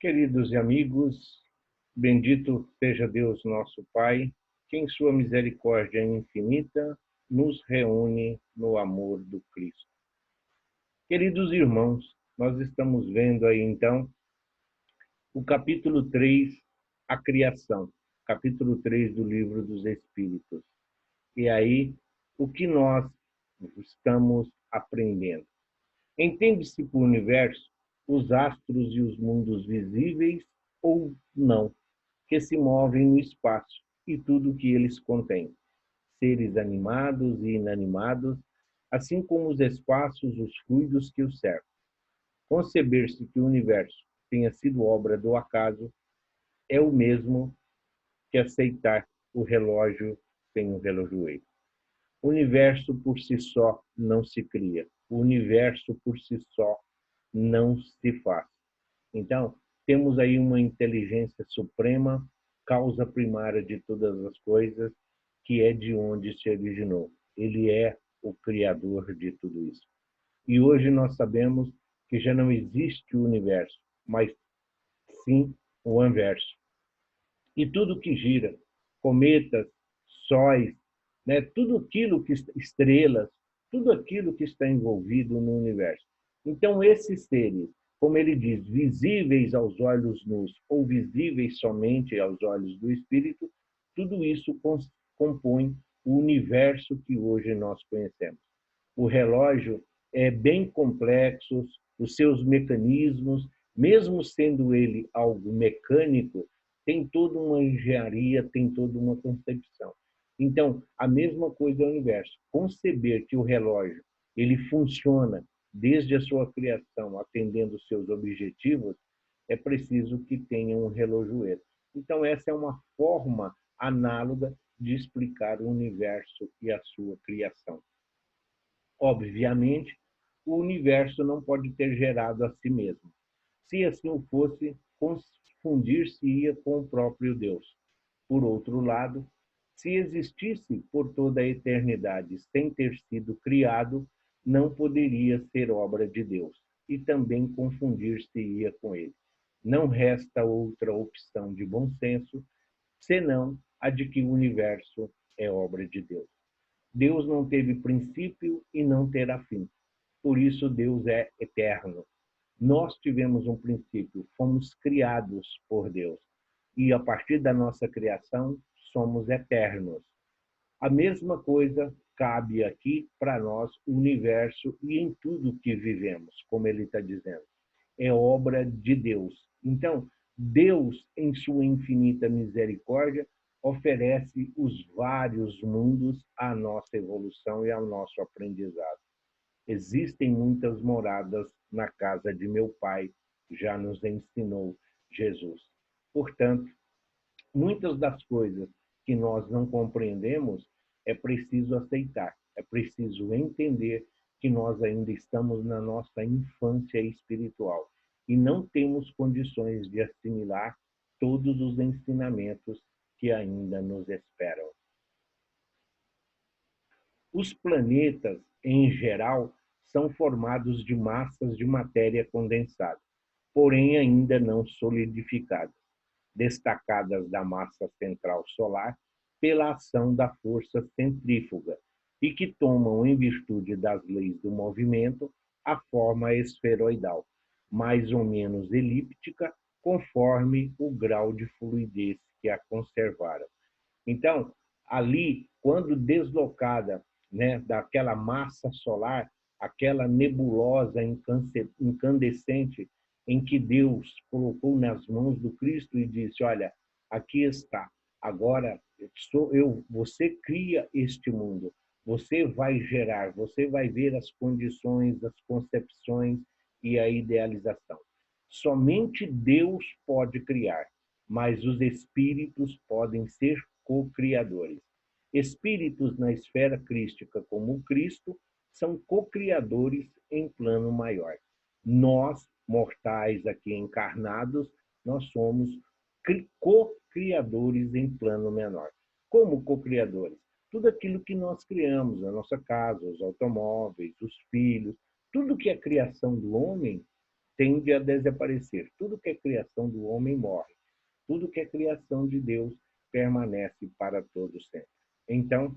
Queridos amigos, bendito seja Deus nosso Pai, que em sua misericórdia infinita nos reúne no amor do Cristo. Queridos irmãos, nós estamos vendo aí então o capítulo 3, a criação, capítulo 3 do livro dos Espíritos. E aí, o que nós estamos aprendendo? Entende-se por universo os astros e os mundos visíveis ou não, que se movem no espaço e tudo o que eles contêm, seres animados e inanimados, assim como os espaços, os fluidos que os cercam. Conceber-se que o universo tenha sido obra do acaso é o mesmo que aceitar o relógio sem um relojoeiro. O universo por si só não se cria. O universo por si só não se faz. Então, temos aí uma inteligência suprema, causa primária de todas as coisas, que é de onde se originou. Ele é o criador de tudo isso. E hoje nós sabemos que já não existe o universo, mas sim o anverso. E tudo que gira, cometas, sóis, né, tudo aquilo que estrelas, tudo aquilo que está envolvido no universo. Então esses seres, como ele diz, visíveis aos olhos nus ou visíveis somente aos olhos do espírito, tudo isso compõe o universo que hoje nós conhecemos. O relógio é bem complexo, os seus mecanismos, mesmo sendo ele algo mecânico, tem toda uma engenharia, tem toda uma concepção. Então, a mesma coisa é o universo. Conceber que o relógio ele funciona desde a sua criação, atendendo os seus objetivos, é preciso que tenha um relojoeiro. Então, essa é uma forma análoga de explicar o universo e a sua criação. Obviamente, o universo não pode ter gerado a si mesmo. Se assim o fosse, confundir-se-ia com o próprio Deus. Por outro lado, se existisse por toda a eternidade sem ter sido criado, não poderia ser obra de Deus, e também confundir-se-ia com ele. Não resta outra opção de bom senso, senão a de que o universo é obra de Deus. Deus não teve princípio e não terá fim. Por isso, Deus é eterno. Nós tivemos um princípio, fomos criados por Deus. E a partir da nossa criação, somos eternos. A mesma coisa cabe aqui para nós, o universo e em tudo que vivemos, como ele está dizendo. É obra de Deus. Então, Deus, em sua infinita misericórdia, oferece os vários mundos à nossa evolução e ao nosso aprendizado. Existem muitas moradas na casa de meu Pai, já nos ensinou Jesus. Portanto, muitas das coisas que nós não compreendemos é preciso aceitar, é preciso entender que nós ainda estamos na nossa infância espiritual e não temos condições de assimilar todos os ensinamentos que ainda nos esperam. Os planetas, em geral, são formados de massas de matéria condensada, porém ainda não solidificadas, destacadas da massa central solar pela ação da força centrífuga e que tomam, em virtude das leis do movimento, a forma esferoidal, mais ou menos elíptica, conforme o grau de fluidez que a conservaram. Então, ali, quando deslocada, né, daquela massa solar, aquela nebulosa incandescente em que Deus colocou nas mãos do Cristo e disse: olha, aqui está, agora sou eu, você cria este mundo, você vai gerar, você vai ver as condições, as concepções e a idealização. Somente Deus pode criar, mas os espíritos podem ser co-criadores. Espíritos na esfera crística, como o Cristo, são co-criadores em plano maior. Nós, mortais aqui encarnados, nós somos co-criadores em plano menor. Como co-criadores? Tudo aquilo que nós criamos, a nossa casa, os automóveis, os filhos, tudo que é criação do homem, tende a desaparecer. Tudo que é criação do homem morre. Tudo que é criação de Deus permanece para todo sempre. Então,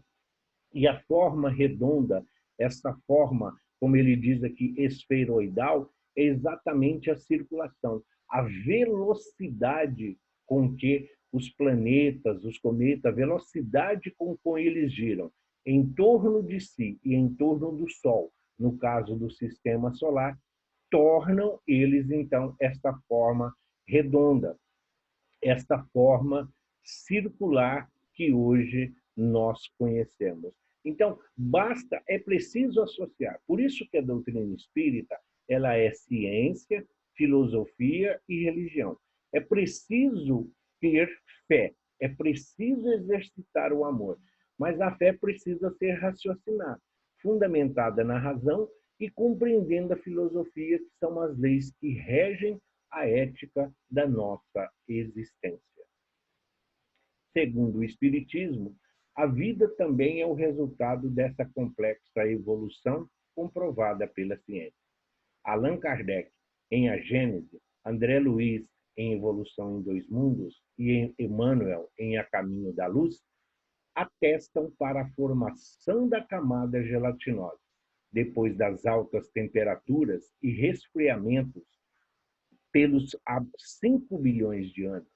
e a forma redonda, essa forma, como ele diz aqui, esferoidal, é exatamente a circulação, a velocidade com que os planetas, os cometas, a velocidade com eles giram em torno de si e em torno do Sol, no caso do sistema solar, tornam eles, então, esta forma redonda, esta forma circular que hoje nós conhecemos. Então, é preciso associar. Por isso que a doutrina espírita, ela é ciência, filosofia e religião. É preciso ter fé, é preciso exercitar o amor, mas a fé precisa ser raciocinada, fundamentada na razão e compreendendo a filosofia, que são as leis que regem a ética da nossa existência. Segundo o Espiritismo, a vida também é o resultado dessa complexa evolução comprovada pela ciência. Allan Kardec, em A Gênese, André Luiz, em Evolução em Dois Mundos, e Emmanuel, em A Caminho da Luz, atestam para a formação da camada gelatinosa, depois das altas temperaturas e resfriamentos pelos há 5 bilhões de anos,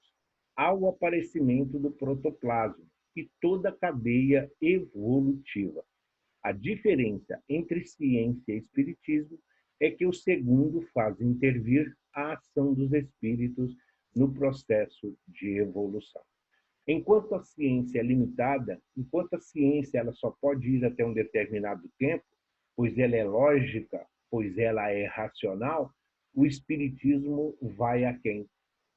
ao aparecimento do protoplasma e toda a cadeia evolutiva. A diferença entre ciência e espiritismo é que o segundo faz intervir a ação dos espíritos no processo de evolução. Enquanto a ciência é limitada, enquanto a ciência ela só pode ir até um determinado tempo, pois ela é lógica, pois ela é racional, o espiritismo vai a quem?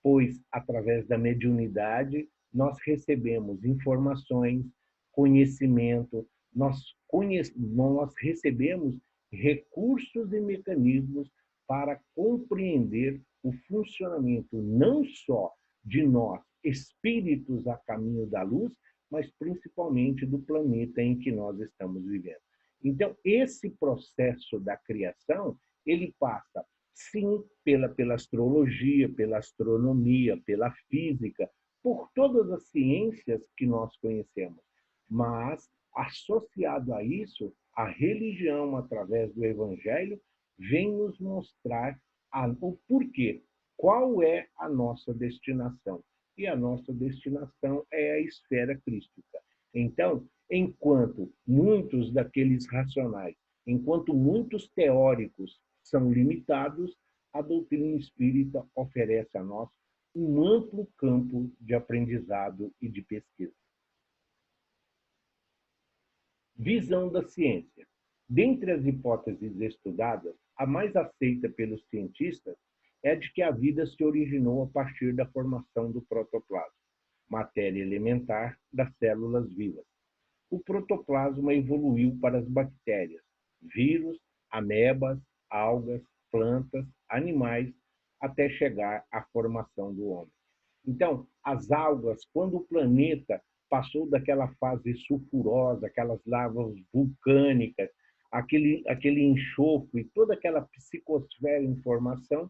Pois, através da mediunidade, nós recebemos informações, conhecimento, nós recebemos recursos e mecanismos para compreender o funcionamento não só de nós, espíritos a caminho da luz, mas principalmente do planeta em que nós estamos vivendo. Então, esse processo da criação, ele passa, sim, pela astrologia, pela astronomia, pela física, por todas as ciências que nós conhecemos. Mas, associado a isso, a religião, através do Evangelho, vem nos mostrar o porquê, qual é a nossa destinação. E a nossa destinação é a esfera crística. Então, enquanto muitos daqueles racionais, enquanto muitos teóricos são limitados, a doutrina espírita oferece a nós um amplo campo de aprendizado e de pesquisa. Visão da ciência. Dentre as hipóteses estudadas, a mais aceita pelos cientistas é a de que a vida se originou a partir da formação do protoplasma, matéria elementar das células vivas. O protoplasma evoluiu para as bactérias, vírus, amebas, algas, plantas, animais, até chegar à formação do homem. Então, as algas, quando o planeta passou daquela fase sulfurosa, aquelas lavas vulcânicas, aquele enxofre, toda aquela psicosfera em formação,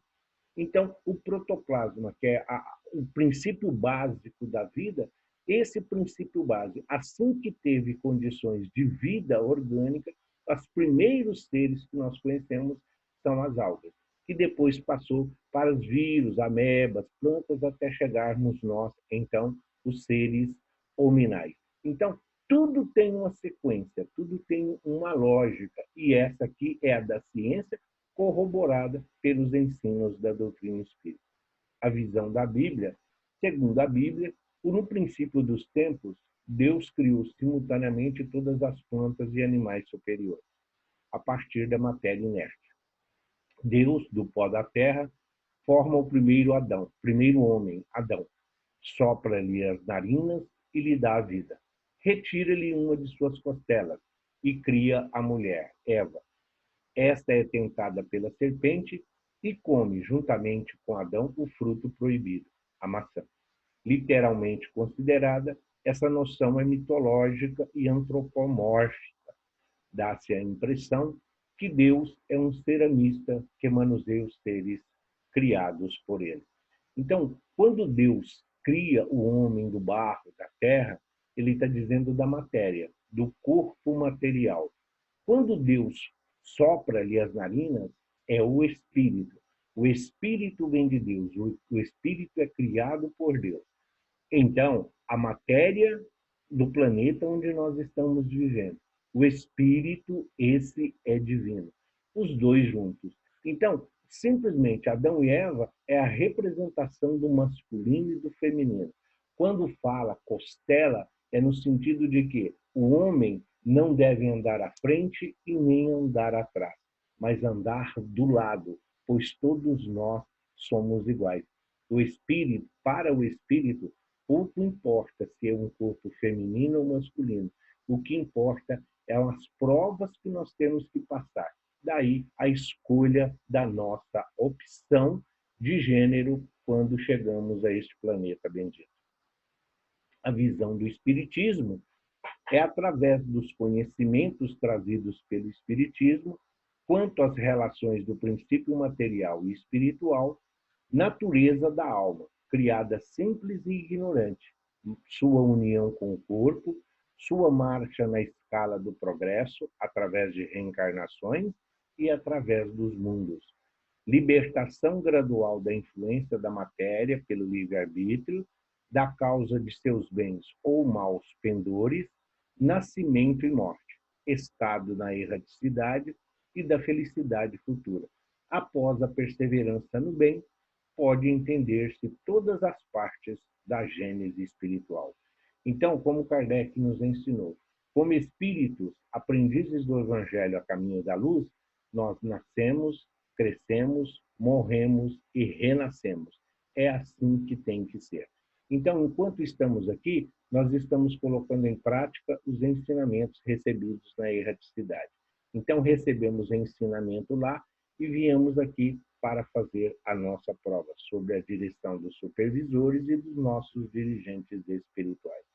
então, o protoplasma, que é o princípio básico da vida, esse princípio básico, assim que teve condições de vida orgânica, os primeiros seres que nós conhecemos são as algas, que depois passou para os vírus, amebas, plantas, até chegarmos nós, então, os seres hominais. Então, tudo tem uma sequência, tudo tem uma lógica, e essa aqui é a da ciência, corroborada pelos ensinos da doutrina espírita. A visão da Bíblia, segundo a Bíblia, no princípio dos tempos, Deus criou simultaneamente todas as plantas e animais superiores, a partir da matéria inerte. Deus, do pó da terra, forma o primeiro Adão, primeiro homem, Adão, sopra-lhe as narinas e lhe dá a vida. Retira-lhe uma de suas costelas e cria a mulher, Eva. Esta é tentada pela serpente e come, juntamente com Adão, o fruto proibido, a maçã. Literalmente considerada, essa noção é mitológica e antropomórfica. Dá-se a impressão que Deus é um ceramista que manuseia os seres criados por ele. Então, quando Deus cria o homem do barro, da terra, ele está dizendo da matéria, do corpo material. Quando Deus sopra-lhe as narinas, é o Espírito. O Espírito vem de Deus, o Espírito é criado por Deus. Então, a matéria do planeta onde nós estamos vivendo, o Espírito, esse é divino. Os dois juntos. Então, simplesmente, Adão e Eva é a representação do masculino e do feminino. Quando fala costela, é no sentido de que o homem não deve andar à frente e nem andar atrás, mas andar do lado, pois todos nós somos iguais. O espírito, para o espírito, pouco importa se é um corpo feminino ou masculino. O que importa são as provas que nós temos que passar. Daí a escolha da nossa opção de gênero quando chegamos a este planeta bendito. A visão do Espiritismo é através dos conhecimentos trazidos pelo Espiritismo quanto às relações do princípio material e espiritual, natureza da alma, criada simples e ignorante, sua união com o corpo, sua marcha na escala do progresso através de reencarnações e através dos mundos, libertação gradual da influência da matéria pelo livre-arbítrio, da causa de seus bens ou maus pendores, nascimento e morte, estado na erraticidade e da felicidade futura. Após a perseverança no bem, pode entender-se todas as partes da gênese espiritual. Então, como Kardec nos ensinou, como espíritos, aprendizes do Evangelho a caminho da luz, nós nascemos, crescemos, morremos e renascemos. É assim que tem que ser. Então, enquanto estamos aqui, nós estamos colocando em prática os ensinamentos recebidos na erraticidade. Então, recebemos ensinamento lá e viemos aqui para fazer a nossa prova, sob a direção dos supervisores e dos nossos dirigentes espirituais.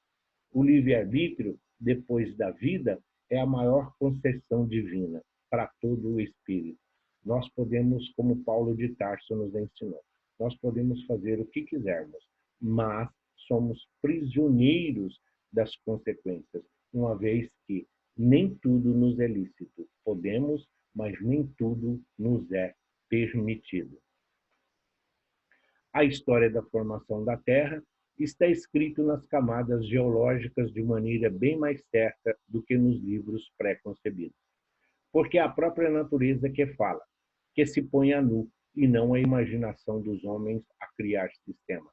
O livre-arbítrio, depois da vida, é a maior concessão divina para todo o espírito. Nós podemos, como Paulo de Tarso nos ensinou, nós podemos fazer o que quisermos, mas somos prisioneiros das consequências, uma vez que nem tudo nos é lícito. Podemos, mas nem tudo nos é permitido. A história da formação da Terra está escrito nas camadas geológicas de maneira bem mais certa do que nos livros pré-concebidos. Porque é a própria natureza que fala, que se põe a nu, e não a imaginação dos homens a criar sistemas.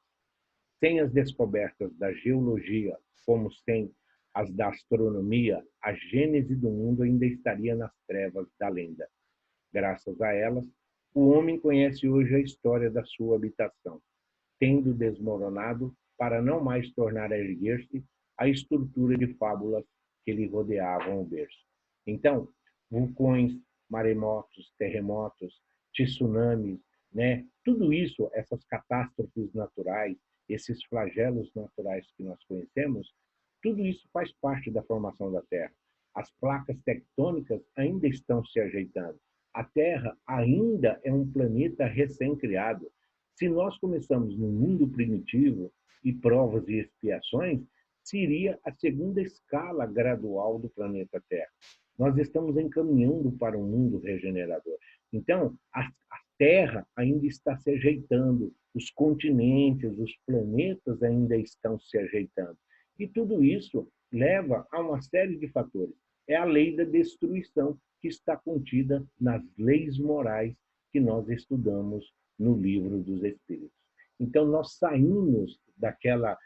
Sem as descobertas da geologia, como sem as da astronomia, a gênese do mundo ainda estaria nas trevas da lenda. Graças a elas, o homem conhece hoje a história da sua habitação, tendo desmoronado para não mais tornar a erguer-se a estrutura de fábulas que lhe rodeavam o berço. Então, vulcões, maremotos, terremotos, tsunamis, tudo isso, essas catástrofes naturais, esses flagelos naturais que nós conhecemos, tudo isso faz parte da formação da Terra. As placas tectônicas ainda estão se ajeitando. A Terra ainda é um planeta recém-criado. Se nós começamos no mundo primitivo e provas e expiações, seria a segunda escala gradual do planeta Terra. Nós estamos encaminhando para um mundo regenerador. Então, a Terra ainda está se ajeitando, os continentes, os planetas ainda estão se ajeitando. E tudo isso leva a uma série de fatores. É a lei da destruição que está contida nas leis morais que nós estudamos no Livro dos Espíritos. Então, nós saímos daquela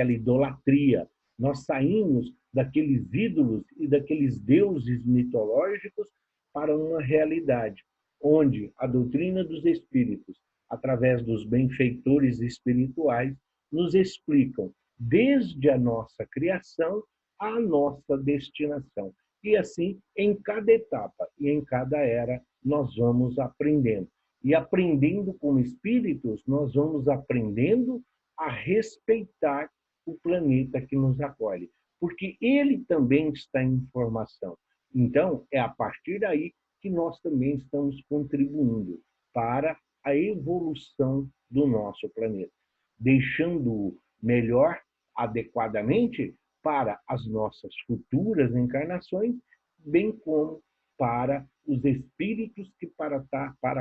idolatria, nós saímos daqueles ídolos e daqueles deuses mitológicos para uma realidade, onde a doutrina dos Espíritos, através dos benfeitores espirituais, nos explicam desde a nossa criação à nossa destinação. E assim, em cada etapa e em cada era, nós vamos aprendendo. E aprendendo com espíritos, nós vamos aprendendo a respeitar o planeta que nos acolhe, porque ele também está em formação. Então, é a partir daí que nós também estamos contribuindo para a evolução do nosso planeta, deixando-o melhor, adequadamente, para as nossas futuras encarnações, bem como para os espíritos que para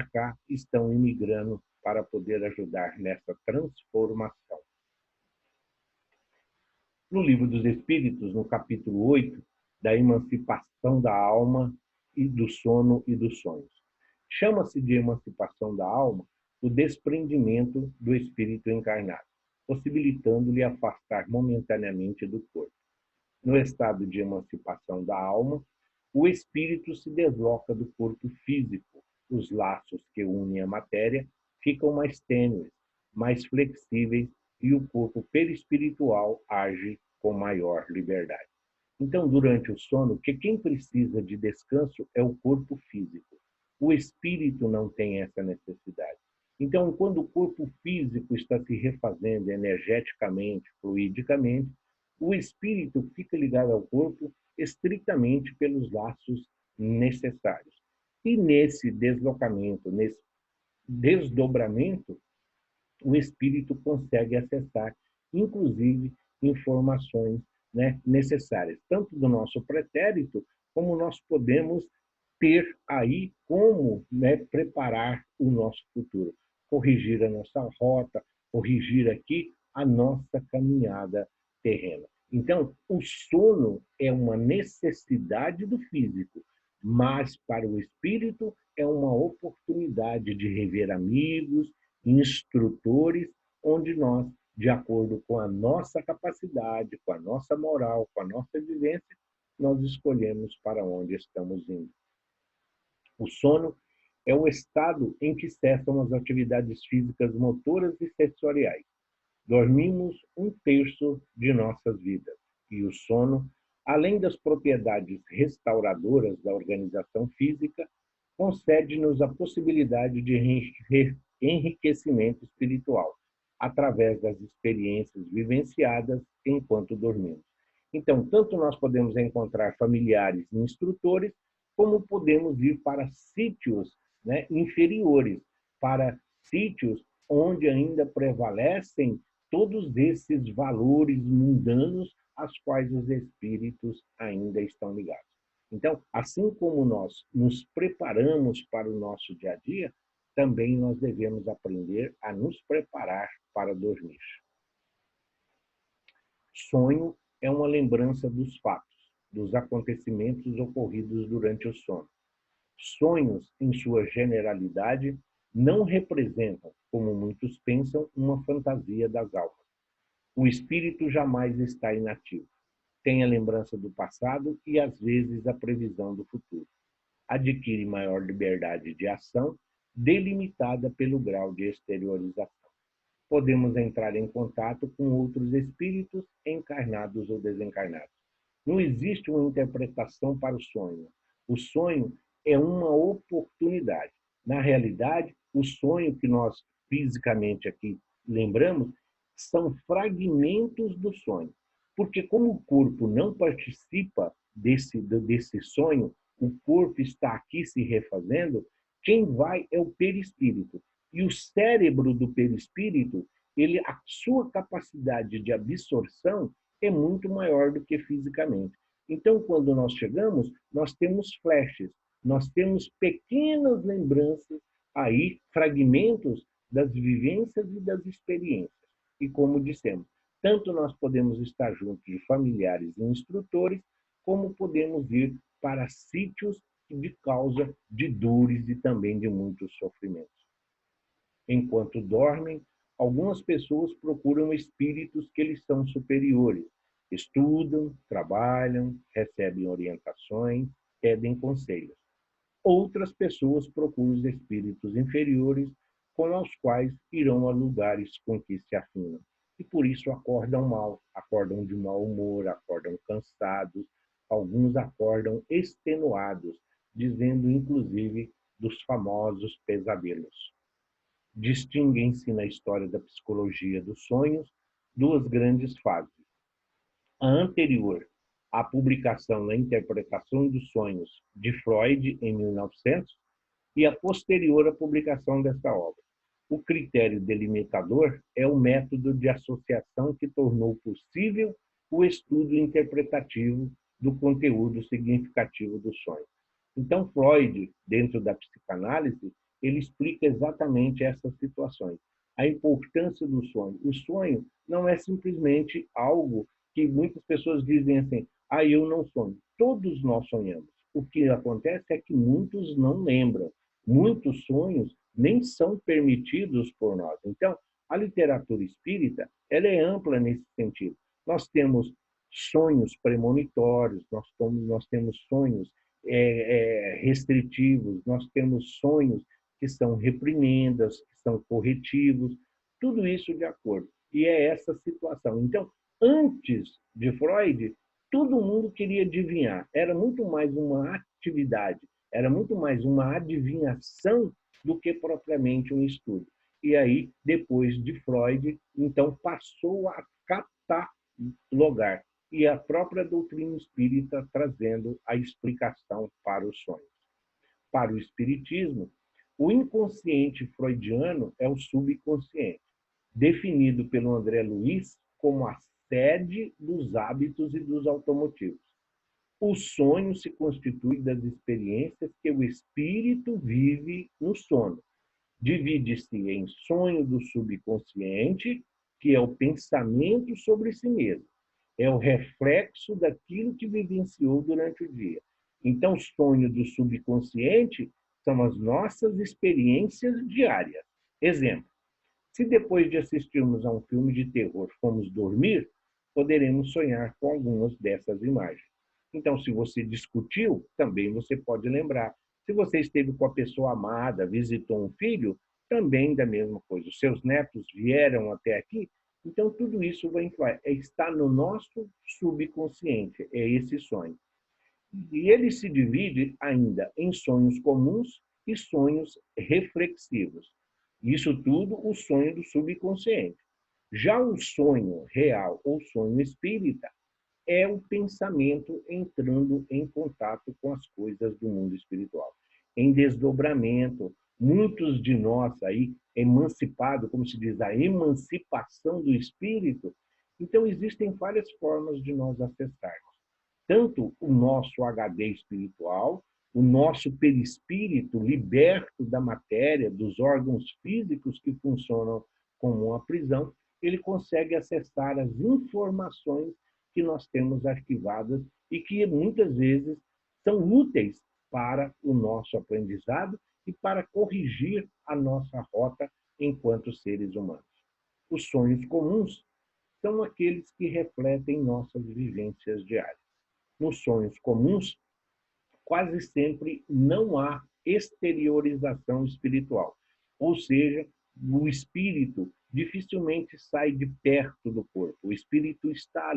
cá estão imigrando para poder ajudar nessa transformação. No Livro dos Espíritos, no capítulo 8, da emancipação da alma e do sono e dos sonhos. Chama-se de emancipação da alma o desprendimento do espírito encarnado, possibilitando-lhe afastar momentaneamente do corpo. No estado de emancipação da alma, o espírito se desloca do corpo físico. Os laços que unem a matéria ficam mais tênues, mais flexíveis, e o corpo perispiritual age com maior liberdade. Então, durante o sono, que quem precisa de descanso é o corpo físico. O espírito não tem essa necessidade. Então, quando o corpo físico está se refazendo energeticamente, fluidicamente, o espírito fica ligado ao corpo estritamente pelos laços necessários. E nesse deslocamento, nesse desdobramento, o espírito consegue acessar, inclusive, informações, né, necessárias, tanto do nosso pretérito, como nós podemos ter aí como, né, preparar o nosso futuro, corrigir a nossa rota, corrigir aqui a nossa caminhada terrena. Então, o sono é uma necessidade do físico, mas para o espírito é uma oportunidade de rever amigos, instrutores, onde nós, de acordo com a nossa capacidade, com a nossa moral, com a nossa vivência, nós escolhemos para onde estamos indo. O sono é o estado em que cessam as atividades físicas motoras e sensoriais. Dormimos 1/3 de nossas vidas. E o sono, além das propriedades restauradoras da organização física, concede-nos a possibilidade de enriquecimento espiritual, através das experiências vivenciadas enquanto dormimos. Então, tanto nós podemos encontrar familiares e instrutores, como podemos ir para sítios, né, inferiores, para sítios onde ainda prevalecem todos esses valores mundanos aos quais os espíritos ainda estão ligados. Então, assim como nós nos preparamos para o nosso dia a dia, também nós devemos aprender a nos preparar para dormir. Sonho é uma lembrança dos fatos, dos acontecimentos ocorridos durante o sono. Sonhos, em sua generalidade, não representam, como muitos pensam, uma fantasia das almas. O espírito jamais está inativo. Tem a lembrança do passado e, às vezes, a previsão do futuro. Adquire maior liberdade de ação, delimitada pelo grau de exteriorização. Podemos entrar em contato com outros espíritos, encarnados ou desencarnados. Não existe uma interpretação para o sonho. O sonho é uma oportunidade. Na realidade, o sonho que nós fisicamente aqui lembramos são fragmentos do sonho. Porque como o corpo não participa desse sonho, o corpo está aqui se refazendo, quem vai é o perispírito. E o cérebro do perispírito, a sua capacidade de absorção é muito maior do que fisicamente. Então, quando nós chegamos, nós temos flashes, nós temos pequenas lembranças aí, fragmentos das vivências e das experiências. E como dissemos, tanto nós podemos estar juntos de familiares e instrutores, como podemos ir para sítios de causa de dores e também de muitos sofrimentos. Enquanto dormem, algumas pessoas procuram espíritos que lhes são superiores, estudam, trabalham, recebem orientações, pedem conselhos. Outras pessoas procuram os espíritos inferiores, com os quais irão a lugares com que se afinam. E por isso acordam mal, acordam de mau humor, acordam cansados, alguns acordam extenuados, dizendo inclusive dos famosos pesadelos. Distinguem-se na história da psicologia dos sonhos duas grandes fases. A anterior, à publicação na Interpretação dos Sonhos de Freud, em 1900, e a posterior à publicação desta obra. O critério delimitador é o método de associação que tornou possível o estudo interpretativo do conteúdo significativo do sonho. Então, Freud, dentro da psicanálise, ele explica exatamente essas situações. A importância do sonho. O sonho não é simplesmente algo que muitas pessoas dizem assim, eu não sonho. Todos nós sonhamos. O que acontece é que muitos não lembram. Muitos sonhos nem são permitidos por nós. Então, a literatura espírita ela é ampla nesse sentido. Nós temos sonhos premonitórios, nós temos sonhos restritivos, nós temos sonhos que são reprimendas, que são corretivos, tudo isso de acordo. E é essa situação. Então, antes de Freud, todo mundo queria adivinhar. Era muito mais uma atividade, era muito mais uma adivinhação do que propriamente um estudo. E aí, depois de Freud, então passou a catalogar. E a própria doutrina espírita trazendo a explicação para os sonhos. Para o espiritismo, o inconsciente freudiano é o subconsciente, definido pelo André Luiz como a sede dos hábitos e dos automotivos. O sonho se constitui das experiências que o espírito vive no sono. Divide-se em sonho do subconsciente, que é o pensamento sobre si mesmo. É o reflexo daquilo que vivenciou durante o dia. Então, o sonho do subconsciente são as nossas experiências diárias. Exemplo, se depois de assistirmos a um filme de terror fomos dormir, poderemos sonhar com algumas dessas imagens. Então, se você discutiu, também você pode lembrar. Se você esteve com a pessoa amada, visitou um filho, também da mesma coisa. Os seus netos vieram até aqui, então tudo isso vai está no nosso subconsciente, é esse sonho. E ele se divide ainda em sonhos comuns e sonhos reflexivos. Isso tudo o sonho do subconsciente. Já o sonho real ou sonho espírita é o pensamento entrando em contato com as coisas do mundo espiritual. Em desdobramento, muitos de nós aí, emancipados, como se diz, a emancipação do espírito, então existem várias formas de nós acessarmos. Tanto o nosso HD espiritual, o nosso perispírito liberto da matéria, dos órgãos físicos que funcionam como uma prisão, ele consegue acessar as informações que nós temos arquivadas e que muitas vezes são úteis para o nosso aprendizado e para corrigir a nossa rota enquanto seres humanos. Os sonhos comuns são aqueles que refletem nossas vivências diárias. Nos sonhos comuns, quase sempre não há exteriorização espiritual, ou seja, o espírito dificilmente sai de perto do corpo, o espírito está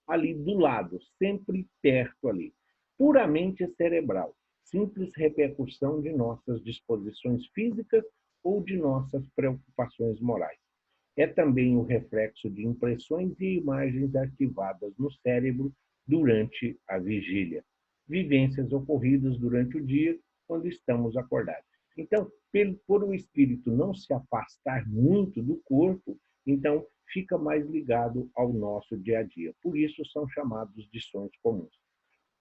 ali do lado, sempre perto ali. Puramente cerebral, simples repercussão de nossas disposições físicas ou de nossas preocupações morais. É também o reflexo de impressões e imagens arquivadas no cérebro durante a vigília. Vivências ocorridas durante o dia, quando estamos acordados. Então, por o espírito não se afastar muito do corpo, então fica mais ligado ao nosso dia a dia. Por isso são chamados de sonhos comuns.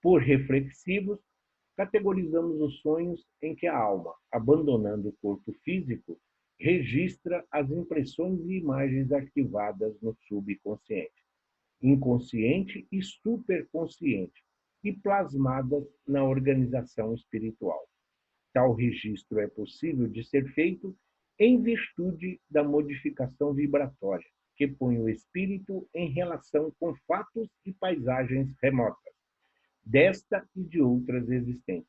Por reflexivos, categorizamos os sonhos em que a alma, abandonando o corpo físico, registra as impressões e imagens arquivadas no subconsciente, inconsciente e superconsciente, e plasmadas na organização espiritual. Tal registro é possível de ser feito em virtude da modificação vibratória, que põe o espírito em relação com fatos e paisagens remotas, desta e de outras existências.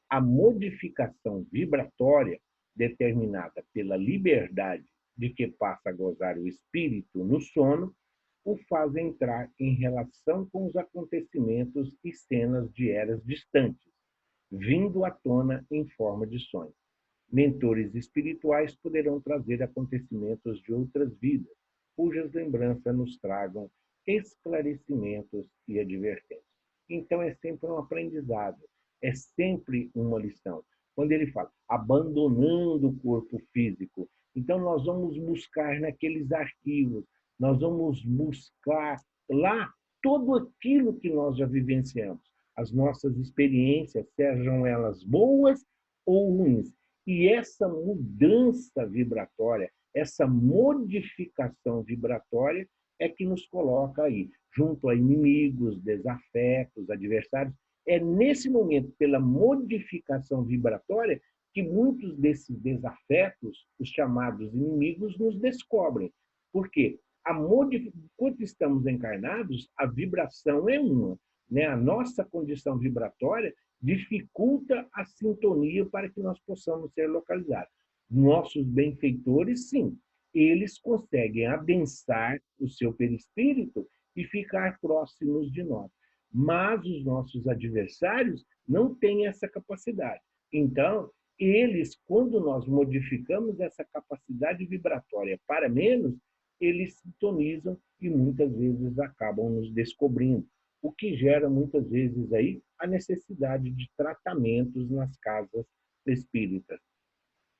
A modificação vibratória, determinada pela liberdade de que passa a gozar o espírito no sono, o faz entrar em relação com os acontecimentos e cenas de eras distantes, vindo à tona em forma de sonho. Mentores espirituais poderão trazer acontecimentos de outras vidas, cujas lembranças nos tragam esclarecimentos e advertências. Então, é sempre um aprendizado, é sempre uma lição. quando ele fala abandonando o corpo físico. Então, nós vamos buscar naqueles arquivos, nós vamos buscar lá tudo aquilo que nós já vivenciamos, as nossas experiências, sejam elas boas ou ruins. E essa mudança vibratória, essa modificação vibratória é que nos coloca aí, junto a inimigos, desafetos, adversários. É nesse momento, pela modificação vibratória, que muitos desses desafetos, os chamados inimigos, nos descobrem. Por quê? Quando estamos encarnados, a vibração é uma. Né? A nossa condição vibratória dificulta a sintonia para que nós possamos ser localizados. Nossos benfeitores, sim, eles conseguem adensar o seu perispírito e ficar próximos de nós. Mas os nossos adversários não têm essa capacidade. Então, eles, quando nós modificamos essa capacidade vibratória para menos, eles sintonizam e muitas vezes acabam nos descobrindo, o que gera muitas vezes aí a necessidade de tratamentos nas casas espíritas.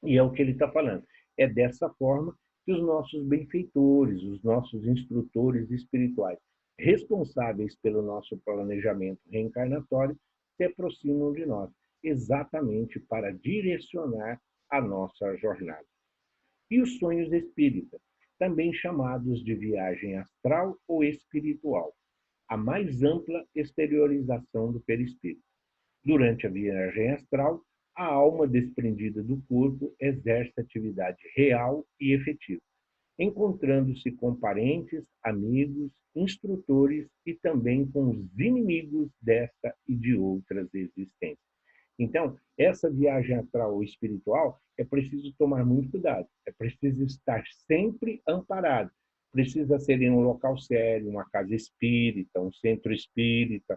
E é o que ele está falando. É dessa forma que os nossos benfeitores, os nossos instrutores espirituais, responsáveis pelo nosso planejamento reencarnatório, se aproximam de nós, exatamente para direcionar a nossa jornada. E os sonhos espíritas, também chamados de viagem astral ou espiritual, a mais ampla exteriorização do perispírito. Durante a viagem astral, a alma desprendida do corpo exerce atividade real e efetiva, encontrando-se com parentes, amigos, instrutores e também com os inimigos desta e de outras existências. Então, essa viagem astral ou espiritual é preciso tomar muito cuidado, é preciso estar sempre amparado, precisa ser em um local sério, uma casa espírita, um centro espírita,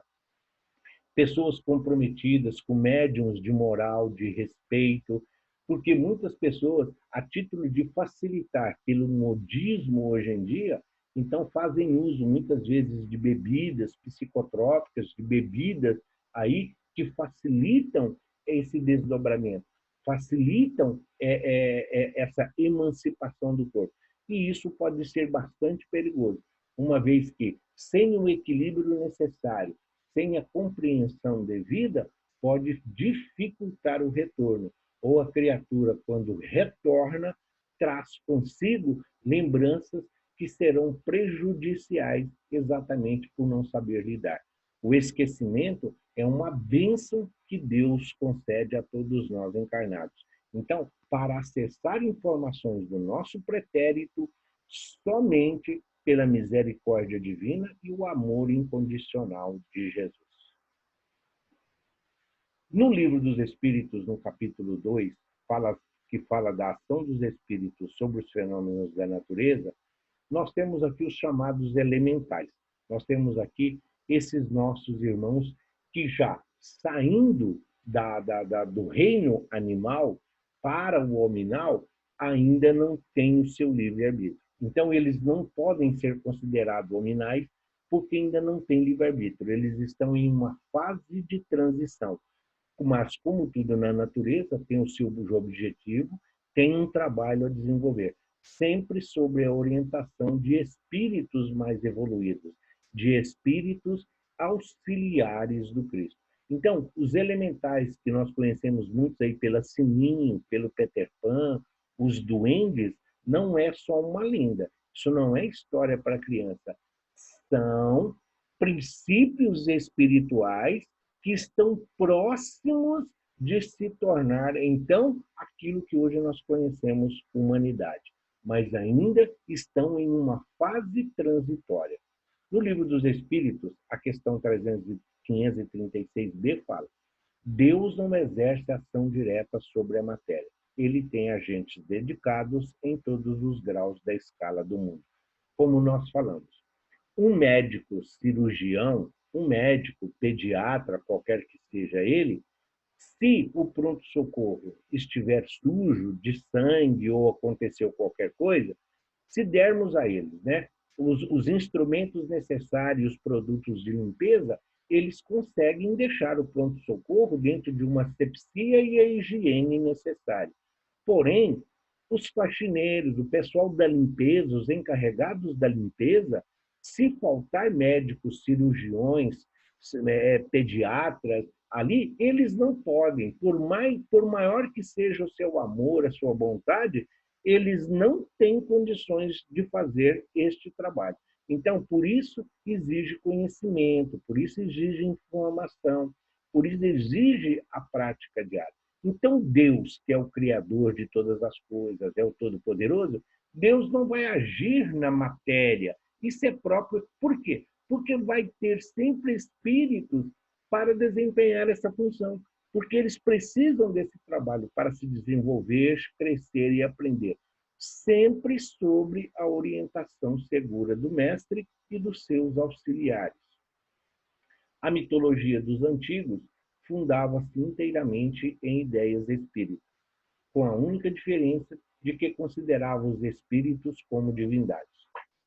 pessoas comprometidas com médiuns de moral, de respeito, porque muitas pessoas, a título de facilitar pelo modismo hoje em dia, então fazem uso muitas vezes de bebidas psicotrópicas, de bebidas aí que facilitam esse desdobramento, facilitam essa emancipação do corpo. E isso pode ser bastante perigoso, uma vez que, sem o equilíbrio necessário, sem a compreensão devida, pode dificultar o retorno. Ou a criatura, quando retorna, traz consigo lembranças que serão prejudiciais exatamente por não saber lidar. O esquecimento é uma bênção que Deus concede a todos nós encarnados. Então, para acessar informações do nosso pretérito, somente pela misericórdia divina e o amor incondicional de Jesus. No Livro dos Espíritos, no capítulo 2, que fala da ação dos espíritos sobre os fenômenos da natureza, nós temos aqui os chamados elementais. Nós temos aqui esses nossos irmãos que já saindo do reino animal para o hominal, ainda não têm o seu livre-arbítrio. Então, eles não podem ser considerados hominais porque ainda não têm livre-arbítrio. Eles estão em uma fase de transição. Mas, como tudo na natureza, tem o seu objetivo, tem um trabalho a desenvolver, sempre sob a orientação de espíritos mais evoluídos, de espíritos auxiliares do Cristo. Então, os elementais que nós conhecemos muitos aí pela Sininho, pelo Peter Pan, os duendes, não é só uma lenda. Isso não é história para criança. São princípios espirituais que estão próximos de se tornar, então, aquilo que hoje nós conhecemos humanidade, mas ainda estão em uma fase transitória. No Livro dos Espíritos, a questão 536b fala: Deus não exerce ação direta sobre a matéria. Ele tem agentes dedicados em todos os graus da escala do mundo. Como nós falamos, um médico cirurgião, um médico pediatra, qualquer que seja ele, se o pronto-socorro estiver sujo de sangue ou aconteceu qualquer coisa, se dermos a eles, né, os instrumentos necessários, os produtos de limpeza, eles conseguem deixar o pronto-socorro dentro de uma asepsia e a higiene necessária. Porém, os faxineiros, o pessoal da limpeza, os encarregados da limpeza, se faltar médicos, cirurgiões, pediatras, ali, eles não podem, por maior que seja o seu amor, a sua vontade, eles não têm condições de fazer este trabalho. Então, por isso exige conhecimento, por isso exige informação, por isso exige a prática diária. Então, Deus, que é o Criador de todas as coisas, é o Todo-Poderoso, Deus não vai agir na matéria. Isso é próprio. Por quê? Porque vai ter sempre espíritos para desempenhar essa função. Porque eles precisam desse trabalho para se desenvolver, crescer e aprender. Sempre sobre a orientação segura do mestre e dos seus auxiliares. A mitologia dos antigos fundava-se inteiramente em ideias espíritas, com a única diferença de que consideravam os espíritos como divindades.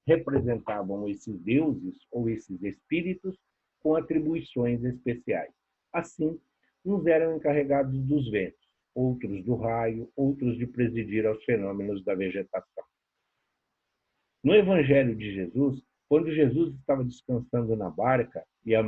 Representavam esses deuses ou esses espíritos com atribuições especiais. Assim, uns eram encarregados dos ventos, outros do raio, outros de presidir aos fenômenos da vegetação. No Evangelho de Jesus, quando Jesus estava descansando na barca e a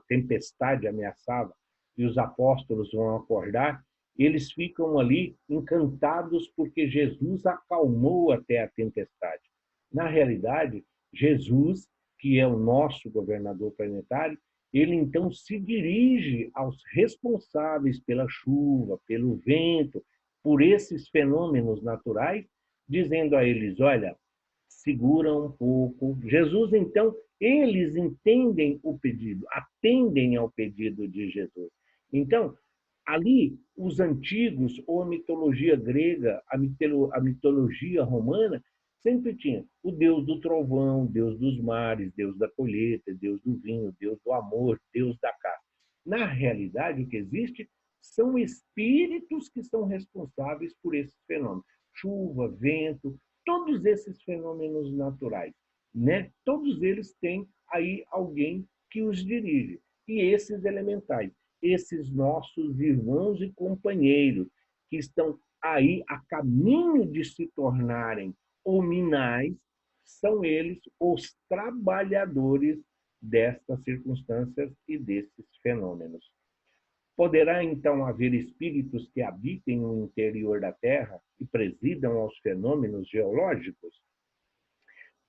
tempestade ameaçava e os apóstolos vão acordar, eles ficam ali encantados porque Jesus acalmou até a tempestade. Na realidade, Jesus, que é o nosso governador planetário, ele então se dirige aos responsáveis pela chuva, pelo vento, por esses fenômenos naturais, dizendo a eles: olha, segura um pouco. Jesus, então, eles entendem o pedido, atendem ao pedido de Jesus. Então, ali, os antigos, ou a mitologia grega, a mitologia romana, sempre tinha o deus do trovão, deus dos mares, deus da colheita, deus do vinho, deus do amor, deus da caça. Na realidade, o que existe são espíritos que são responsáveis por esses fenômenos. Chuva, vento, todos esses fenômenos naturais, né? Todos eles têm aí alguém que os dirige. E esses elementais, esses nossos irmãos e companheiros, que estão aí a caminho de se tornarem hominais, são eles os trabalhadores destas circunstâncias e desses fenômenos. Poderá, então, haver espíritos que habitem no interior da Terra e presidam aos fenômenos geológicos?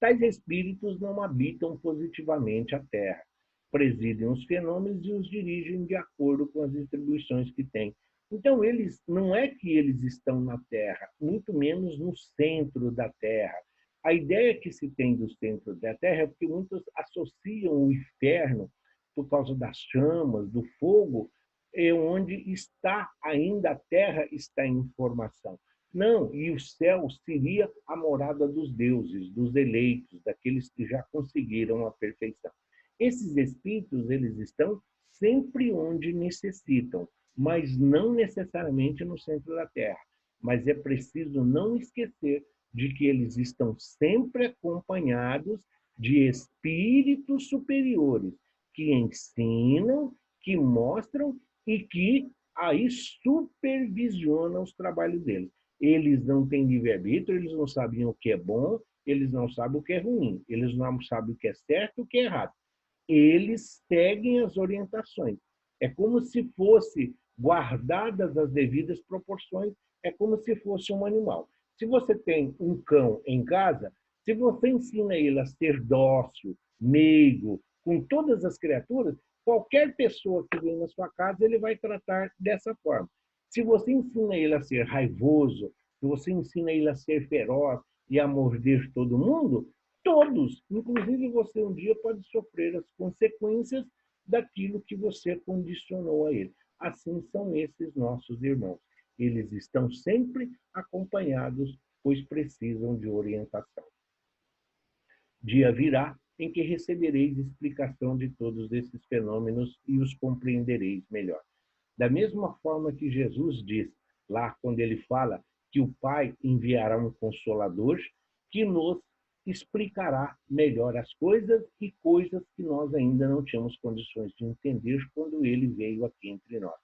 Tais espíritos não habitam positivamente a Terra, presidem os fenômenos e os dirigem de acordo com as distribuições que têm. Então, eles não é que eles estão na Terra, muito menos no centro da Terra. A ideia que se tem do centro da Terra é porque muitos associam o inferno, por causa das chamas, do fogo, onde está ainda a Terra está em formação. Não, e o céu seria a morada dos deuses, dos eleitos, daqueles que já conseguiram a perfeição. Esses espíritos, eles estão sempre onde necessitam, mas não necessariamente no centro da Terra. Mas é preciso não esquecer de que eles estão sempre acompanhados de espíritos superiores que ensinam, que mostram e que aí supervisionam os trabalhos deles. Eles não têm livre-arbítrio, eles não sabem o que é bom, eles não sabem o que é ruim, eles não sabem o que é certo e o que é errado. Eles seguem as orientações. É como se fosse guardadas as devidas proporções, é como se fosse um animal. Se você tem um cão em casa, se você ensina ele a ser dócil, meigo, com todas as criaturas, qualquer pessoa que vem na sua casa, ele vai tratar dessa forma. Se você ensina ele a ser raivoso, se você ensina ele a ser feroz e a morder todo mundo, todos, inclusive você um dia pode sofrer as consequências daquilo que você condicionou a ele. Assim são esses nossos irmãos. Eles estão sempre acompanhados, pois precisam de orientação. Dia virá em que recebereis explicação de todos esses fenômenos e os compreendereis melhor. Da mesma forma que Jesus diz, lá quando ele fala que o Pai enviará um Consolador que nos explicará melhor as coisas e coisas que nós ainda não tínhamos condições de entender quando ele veio aqui entre nós.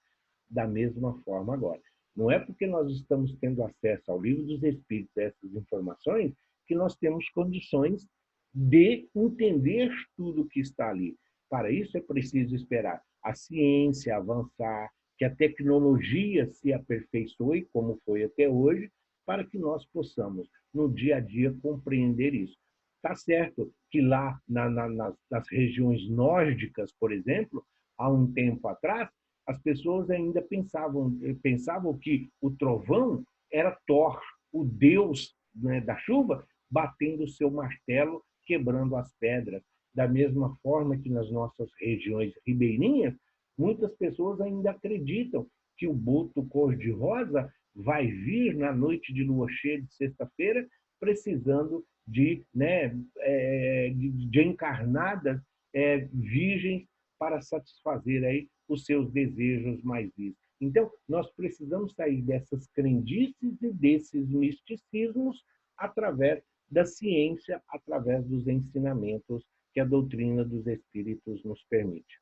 Da mesma forma agora. Não é porque nós estamos tendo acesso ao Livro dos Espíritos, a essas informações, que nós temos condições de entender tudo que está ali. Para isso é preciso esperar a ciência avançar, que a tecnologia se aperfeiçoe, como foi até hoje, para que nós possamos, no dia a dia, compreender isso. Está certo que lá nas regiões nórdicas, por exemplo, há um tempo atrás, as pessoas ainda pensavam que o trovão era Thor, o deus, né, da chuva, batendo o seu martelo, quebrando as pedras. Da mesma forma que nas nossas regiões ribeirinhas, muitas pessoas ainda acreditam que o boto cor-de-rosa vai vir na noite de lua cheia de sexta-feira, precisando de encarnadas virgens para satisfazer aí os seus desejos mais vivos. Então, nós precisamos sair dessas crendices e desses misticismos através da ciência, através dos ensinamentos que a doutrina dos espíritos nos permite.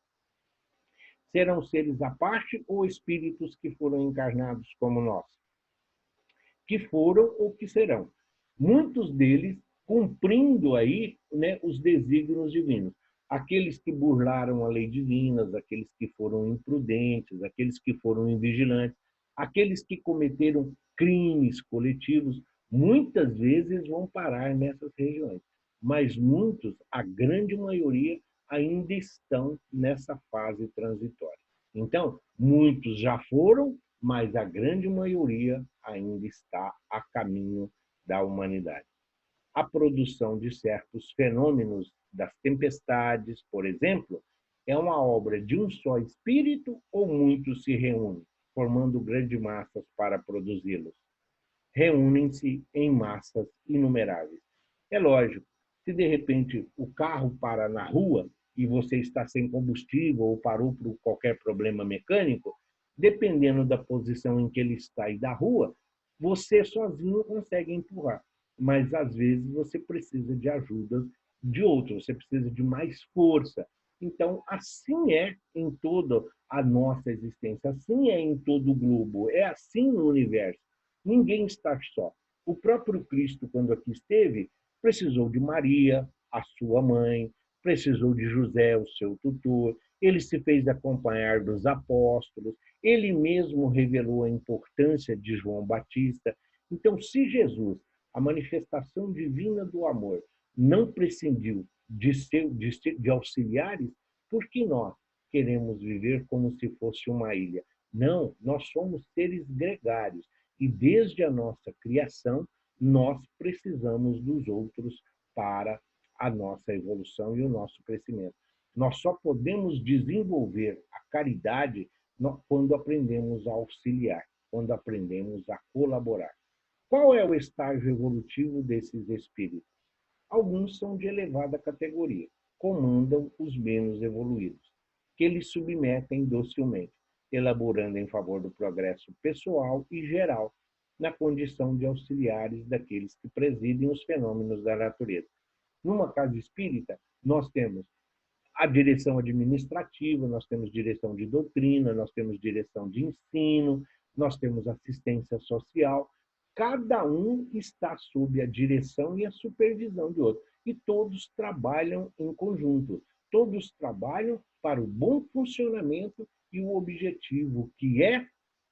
Serão seres à parte ou espíritos que foram encarnados como nós? Que foram ou que serão. Muitos deles cumprindo aí, né, os desígnios divinos. Aqueles que burlaram a lei divina, aqueles que foram imprudentes, aqueles que foram invigilantes, aqueles que cometeram crimes coletivos, muitas vezes vão parar nessas regiões. Mas muitos, a grande maioria, ainda estão nessa fase transitória. Então, muitos já foram, mas a grande maioria ainda está a caminho da humanidade. A produção de certos fenômenos das tempestades, por exemplo, é uma obra de um só espírito ou muitos se reúnem, formando grandes massas para produzi-los? Reúnem-se em massas inumeráveis. É lógico, se de repente o carro para na rua e você está sem combustível ou parou por qualquer problema mecânico, dependendo da posição em que ele está e da rua, você sozinho consegue empurrar. Mas, às vezes, você precisa de ajuda de outros, você precisa de mais força. Então, assim é em toda a nossa existência, assim é em todo o globo, é assim no universo. Ninguém está só. O próprio Cristo, quando aqui esteve, precisou de Maria, a sua mãe, precisou de José, o seu tutor, ele se fez acompanhar dos apóstolos, ele mesmo revelou a importância de João Batista. Então, se Jesus, a manifestação divina do amor, não prescindiu de auxiliares, por que nós queremos viver como se fosse uma ilha? Não, nós somos seres gregários e desde a nossa criação nós precisamos dos outros para a nossa evolução e o nosso crescimento. Nós só podemos desenvolver a caridade quando aprendemos a auxiliar, quando aprendemos a colaborar. Qual é o estágio evolutivo desses espíritos? Alguns são de elevada categoria, comandam os menos evoluídos, que eles submetem docilmente, elaborando em favor do progresso pessoal e geral, na condição de auxiliares daqueles que presidem os fenômenos da natureza. Numa casa espírita, nós temos a direção administrativa, nós temos direção de doutrina, nós temos direção de ensino, nós temos assistência social. Cada um está sob a direção e a supervisão de outro. E todos trabalham em conjunto. Todos trabalham para o bom funcionamento e o objetivo, que é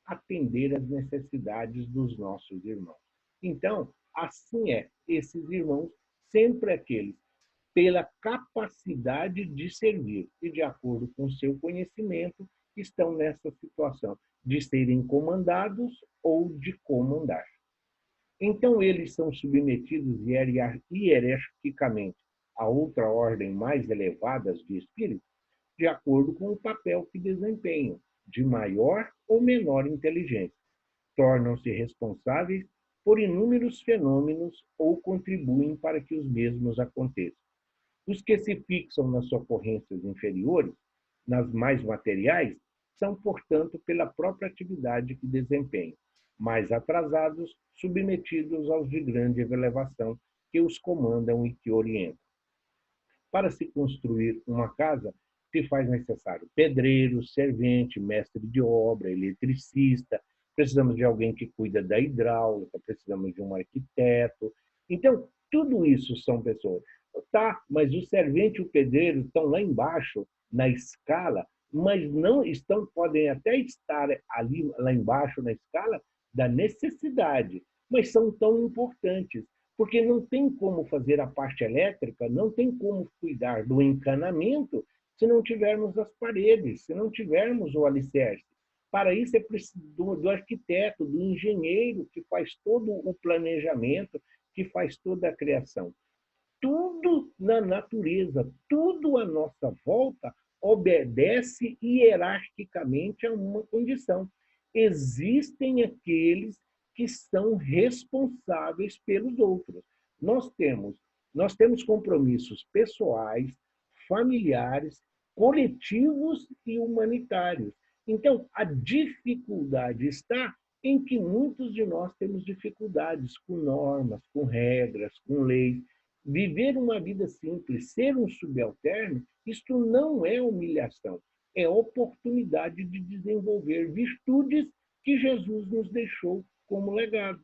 atender às necessidades dos nossos irmãos. Então, assim é, esses irmãos, sempre aqueles pela capacidade de servir e, de acordo com seu conhecimento, estão nessa situação de serem comandados ou de comandar. Então, eles são submetidos hierarquicamente a outra ordem mais elevada de espíritos, de acordo com o papel que desempenham, de maior ou menor inteligência. Tornam-se responsáveis por inúmeros fenômenos ou contribuem para que os mesmos aconteçam. Os que se fixam nas ocorrências inferiores, nas mais materiais, são, portanto, pela própria atividade que desempenham, mais atrasados, submetidos aos de grande elevação, que os comandam e que orientam. Para se construir uma casa, se faz necessário pedreiro, servente, mestre de obra, eletricista, precisamos de alguém que cuida da hidráulica, precisamos de um arquiteto. Então, tudo isso são pessoas. Tá, mas o servente e o pedreiro estão lá embaixo, na escala, mas não estão, podem até estar ali, lá embaixo, na escala da necessidade, mas são tão importantes, porque não tem como fazer a parte elétrica, não tem como cuidar do encanamento se não tivermos as paredes, se não tivermos o alicerce. Para isso é preciso do arquiteto, do engenheiro, que faz todo o planejamento, que faz toda a criação. Tudo na natureza, tudo à nossa volta obedece hierarquicamente a uma condição. Existem aqueles que são responsáveis pelos outros. Nós temos compromissos pessoais, familiares, coletivos e humanitários. Então, a dificuldade está em que muitos de nós temos dificuldades com normas, com regras, com leis. Viver uma vida simples, ser um subalterno, isto não é humilhação, é oportunidade de desenvolver virtudes que Jesus nos deixou como legado.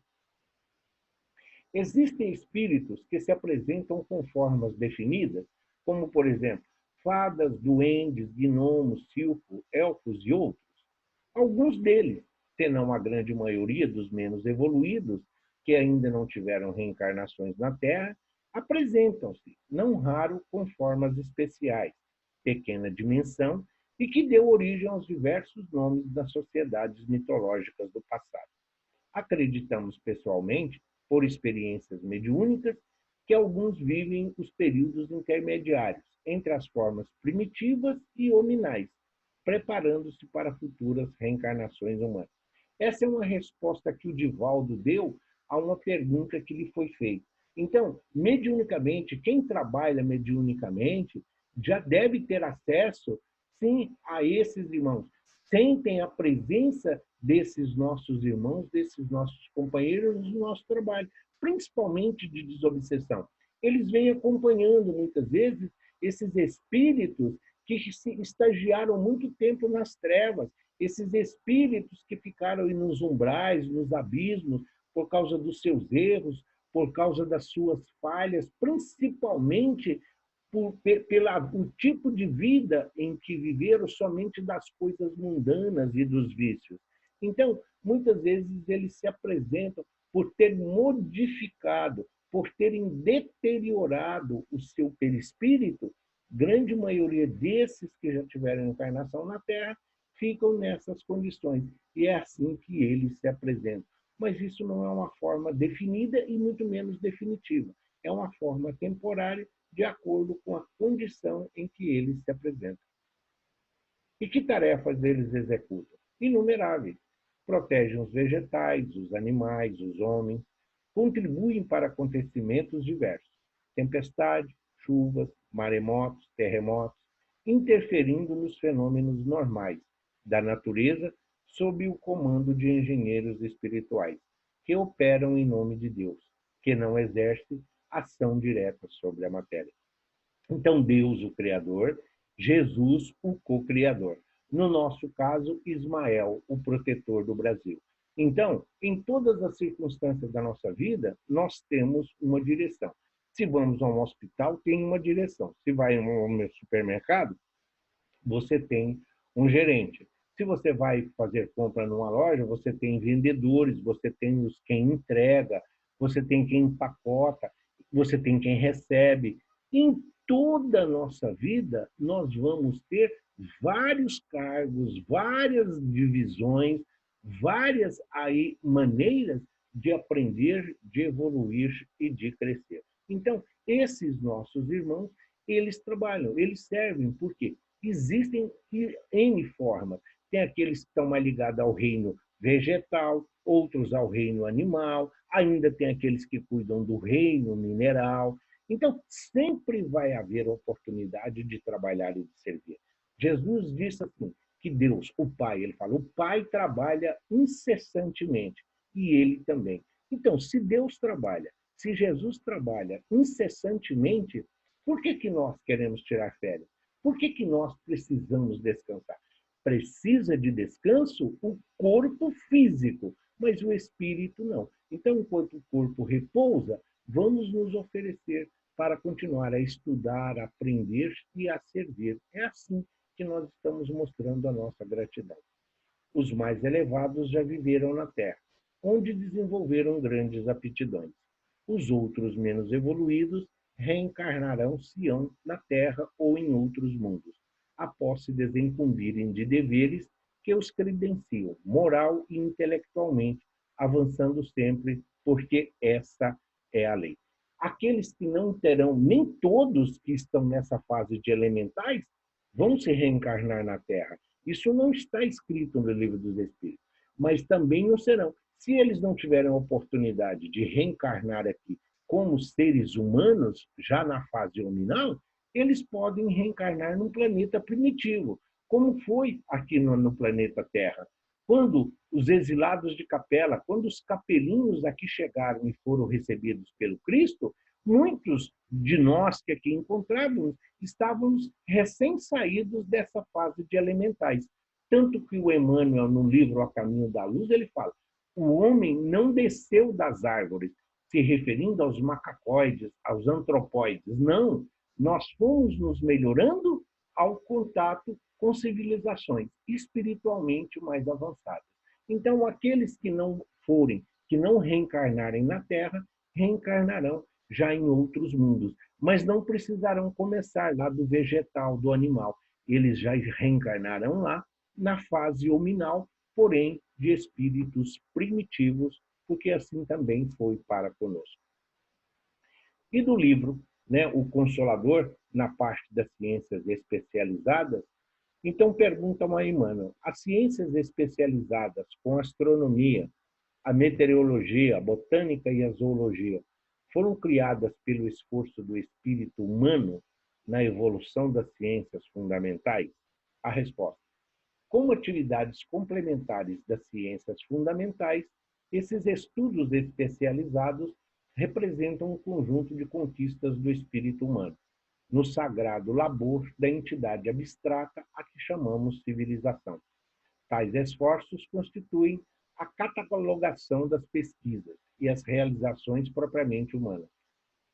Existem espíritos que se apresentam com formas definidas, como, por exemplo, fadas, duendes, gnomos, silfos, elfos e outros. Alguns deles, senão a grande maioria dos menos evoluídos, que ainda não tiveram reencarnações na Terra, apresentam-se, não raro, com formas especiais, pequena dimensão, e que deu origem aos diversos nomes das sociedades mitológicas do passado. Acreditamos pessoalmente, por experiências mediúnicas, que alguns vivem os períodos intermediários entre as formas primitivas e hominais, preparando-se para futuras reencarnações humanas. Essa é uma resposta que o Divaldo deu a uma pergunta que lhe foi feita. Então, mediunicamente, quem trabalha mediunicamente já deve ter acesso, sim, a esses irmãos. Sentem a presença desses nossos irmãos, desses nossos companheiros no nosso trabalho, principalmente de desobsessão. Eles vêm acompanhando, muitas vezes, esses espíritos que estagiaram muito tempo nas trevas, esses espíritos que ficaram nos umbrais, nos abismos, por causa dos seus erros, por causa das suas falhas, principalmente pelo tipo de vida em que viveram somente das coisas mundanas e dos vícios. Então, muitas vezes eles se apresentam por ter modificado, por terem deteriorado o seu perispírito. Grande maioria desses que já tiveram encarnação na Terra ficam nessas condições. E é assim que eles se apresentam. Mas isso não é uma forma definida e muito menos definitiva. É uma forma temporária de acordo com a condição em que eles se apresentam. E que tarefas eles executam? Inumeráveis. Protegem os vegetais, os animais, os homens, contribuem para acontecimentos diversos, tempestade, chuvas, maremotos, terremotos, interferindo nos fenômenos normais da natureza sob o comando de engenheiros espirituais, que operam em nome de Deus, que não exerce ação direta sobre a matéria. Então, Deus, o Criador, Jesus, o co-criador. No nosso caso, Ismael, o protetor do Brasil. Então, em todas as circunstâncias da nossa vida, nós temos uma direção. Se vamos a um hospital, tem uma direção. Se vai a um supermercado, você tem um gerente. Se você vai fazer compra numa loja, você tem vendedores, você tem quem entrega, você tem quem empacota, você tem quem recebe. Em toda a nossa vida, nós vamos ter vários cargos, várias divisões, várias aí maneiras de aprender, de evoluir e de crescer. Então, esses nossos irmãos, eles trabalham, eles servem, por quê? Existem N formas. Tem aqueles que estão mais ligados ao reino vegetal, outros ao reino animal, ainda tem aqueles que cuidam do reino mineral. Então, sempre vai haver oportunidade de trabalhar e de servir. Jesus disse assim, que Deus, o Pai, ele fala, o Pai trabalha incessantemente, e ele também. Então, se Deus trabalha, Se Jesus trabalha incessantemente, por que que nós queremos tirar férias? Por que que nós precisamos descansar? Precisa de descanso o corpo físico, mas o espírito não. Então, enquanto o corpo repousa, vamos nos oferecer para continuar a estudar, a aprender e a servir. É assim que nós estamos mostrando a nossa gratidão. Os mais elevados já viveram na Terra, onde desenvolveram grandes aptidões. Os outros menos evoluídos reencarnarão-se-ão na Terra ou em outros mundos, após se desincumbirem de deveres que os credenciam, moral e intelectualmente, avançando sempre, porque essa é a lei. Aqueles que não terão, nem todos que estão nessa fase de elementais, vão se reencarnar na Terra. Isso não está escrito no Livro dos Espíritos, mas também não serão. Se eles não tiverem a oportunidade de reencarnar aqui como seres humanos, já na fase nominal, eles podem reencarnar num planeta primitivo, como foi aqui no planeta Terra. Quando os exilados de Capela, quando os capelinhos aqui chegaram e foram recebidos pelo Cristo, muitos de nós que aqui encontrávamos estávamos recém-saídos dessa fase de elementais. Tanto que o Emmanuel, no livro A Caminho da Luz, ele fala: o homem não desceu das árvores, se referindo aos macacoides, aos antropóides. Não, nós fomos nos melhorando ao contato com civilizações espiritualmente mais avançadas. Então, aqueles que não forem, que não reencarnarem na Terra, reencarnarão já em outros mundos, mas não precisarão começar lá do vegetal, do animal. Eles já reencarnarão lá na fase hominal, porém de espíritos primitivos, porque assim também foi para conosco. E do livro, né, O Consolador, na parte das ciências especializadas, então pergunta a Emmanuel: as ciências especializadas com a astronomia, a meteorologia, a botânica e a zoologia foram criadas pelo esforço do espírito humano na evolução das ciências fundamentais? A resposta: como atividades complementares das ciências fundamentais, esses estudos especializados representam um conjunto de conquistas do espírito humano, no sagrado labor da entidade abstrata a que chamamos civilização. Tais esforços constituem a catalogação das pesquisas e as realizações propriamente humanas.